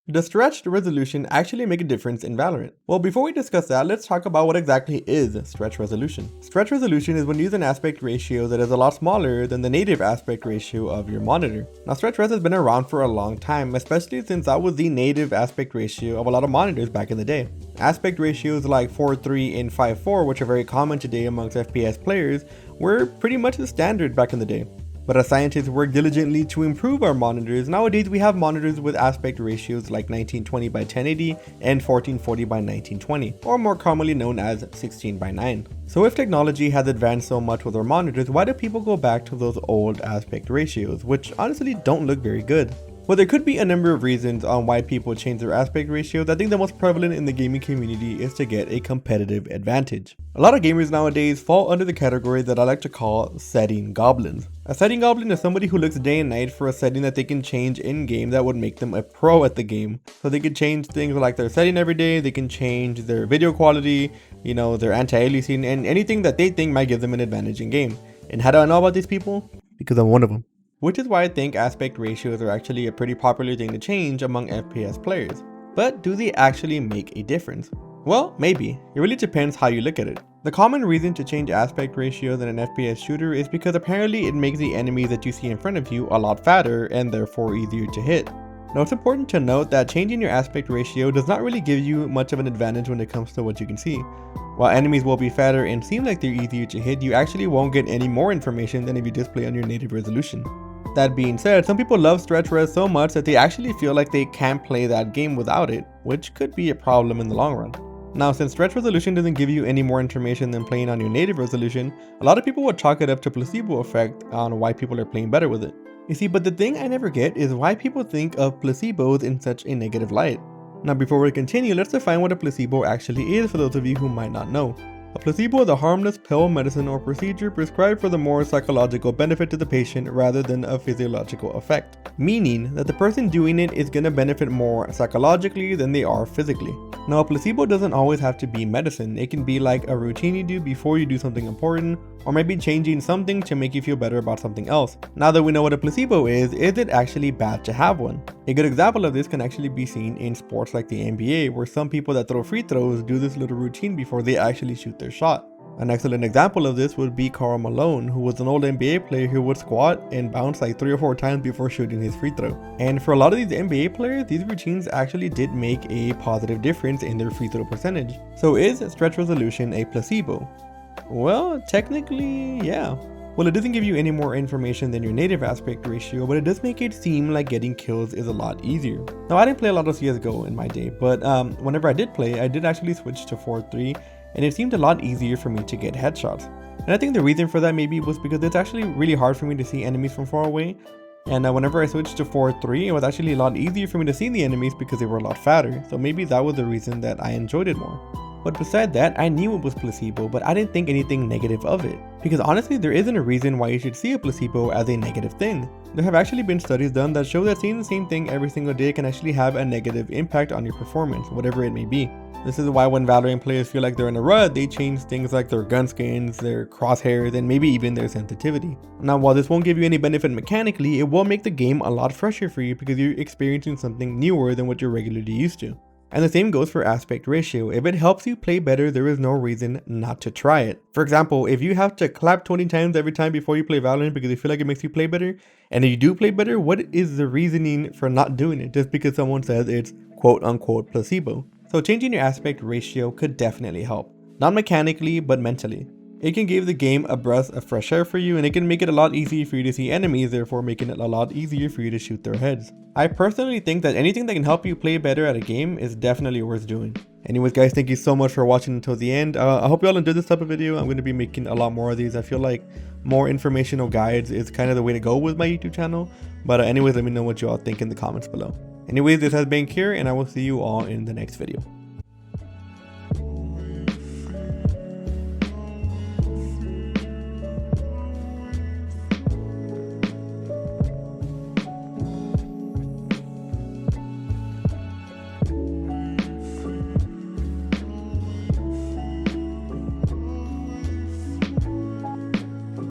Does stretched resolution actually make a difference in Valorant? Well, before we discuss that, let's talk about what exactly is stretch resolution. Stretch resolution is when you use an aspect ratio that is a lot smaller than the native aspect ratio of your monitor. Now, stretch res has been around for a long time, especially since that was the native aspect ratio of a lot of monitors back in the day. Aspect ratios like 4:3 and 5:4, which are very common today amongst FPS players, were pretty much the standard back in the day. But as scientists work diligently to improve our monitors, nowadays we have monitors with aspect ratios like 1920 by 1080 and 1440 by 1920, or more commonly known as 16 by 9. So if technology has advanced so much with our monitors, why do people go back to those old aspect ratios, which honestly don't look very good? Well, there could be a number of reasons on why people change their aspect ratios. I think the most prevalent in the gaming community is to get a competitive advantage. A lot of gamers nowadays fall under the category that I like to call setting goblins. A setting goblin is somebody who looks day and night for a setting that they can change in game that would make them a pro at the game. So they can change things like their setting every day, they can change their video quality, their anti-aliasing, and anything that they think might give them an advantage in game. And how do I know about these people? Because I'm one of them. Which is why I think aspect ratios are actually a pretty popular thing to change among FPS players. But do they actually make a difference? Well, maybe. It really depends how you look at it. The common reason to change aspect ratios in an FPS shooter is because apparently it makes the enemies that you see in front of you a lot fatter and therefore easier to hit. Now it's important to note that changing your aspect ratio does not really give you much of an advantage when it comes to what you can see. While enemies will be fatter and seem like they're easier to hit, you actually won't get any more information than if you display on your native resolution. That being said, some people love stretch res so much that they actually feel like they can't play that game without it, which could be a problem in the long run. Now, since stretch resolution doesn't give you any more information than playing on your native resolution, a lot of people would chalk it up to placebo effect on why people are playing better with it. You see, but the thing I never get is why people think of placebos in such a negative light. Now, before we continue, let's define what a placebo actually is for those of you who might not know. A placebo is a harmless pill, medicine, or procedure prescribed for the more psychological benefit to the patient rather than a physiological effect, meaning that the person doing it is going to benefit more psychologically than they are physically. Now, a placebo doesn't always have to be medicine. It can be like a routine you do before you do something important, or maybe changing something to make you feel better about something else. Now that we know what a placebo is it actually bad to have one? A good example of this can actually be seen in sports like the NBA, where some people that throw free throws do this little routine before they actually shoot their shot. An excellent example of this would be Karl Malone, who was an old NBA player who would squat and bounce like 3 or 4 times before shooting his free throw. And for a lot of these NBA players, these routines actually did make a positive difference in their free throw percentage. So is stretch resolution a placebo? Well, technically, yeah. Well, it doesn't give you any more information than your native aspect ratio, but it does make it seem like getting kills is a lot easier. Now, I didn't play a lot of CSGO in my day, but whenever I did play, I did actually switch to 4-3, and it seemed a lot easier for me to get headshots. And I think the reason for that maybe was because it's actually really hard for me to see enemies from far away, and whenever I switched to 4-3, it was actually a lot easier for me to see the enemies because they were a lot fatter, so maybe that was the reason that I enjoyed it more. But beside that, I knew it was placebo, but I didn't think anything negative of it. Because honestly, there isn't a reason why you should see a placebo as a negative thing. There have actually been studies done that show that seeing the same thing every single day can actually have a negative impact on your performance, whatever it may be. This is why when Valorant players feel like they're in a rut, they change things like their gun skins, their crosshairs, and maybe even their sensitivity. Now, while this won't give you any benefit mechanically, it will make the game a lot fresher for you because you're experiencing something newer than what you're regularly used to. And the same goes for aspect ratio. If it helps you play better, there is no reason not to try it. For example, if you have to clap 20 times every time before you play Valorant because you feel like it makes you play better, and if you do play better, what is the reasoning for not doing it just because someone says it's quote unquote placebo? So changing your aspect ratio could definitely help. Not mechanically, but mentally. It can give the game a breath of fresh air for you, and it can make it a lot easier for you to see enemies, therefore making it a lot easier for you to shoot their heads. I personally think that anything that can help you play better at a game is definitely worth doing. Anyways guys, thank you so much for watching until the end. I hope you all enjoyed this type of video. I'm going to be making a lot more of these. I feel like more informational guides is kind of the way to go with my YouTube channel. But anyways, let me know what you all think in the comments below. Anyways, this has been Kier, and I will see you all in the next video.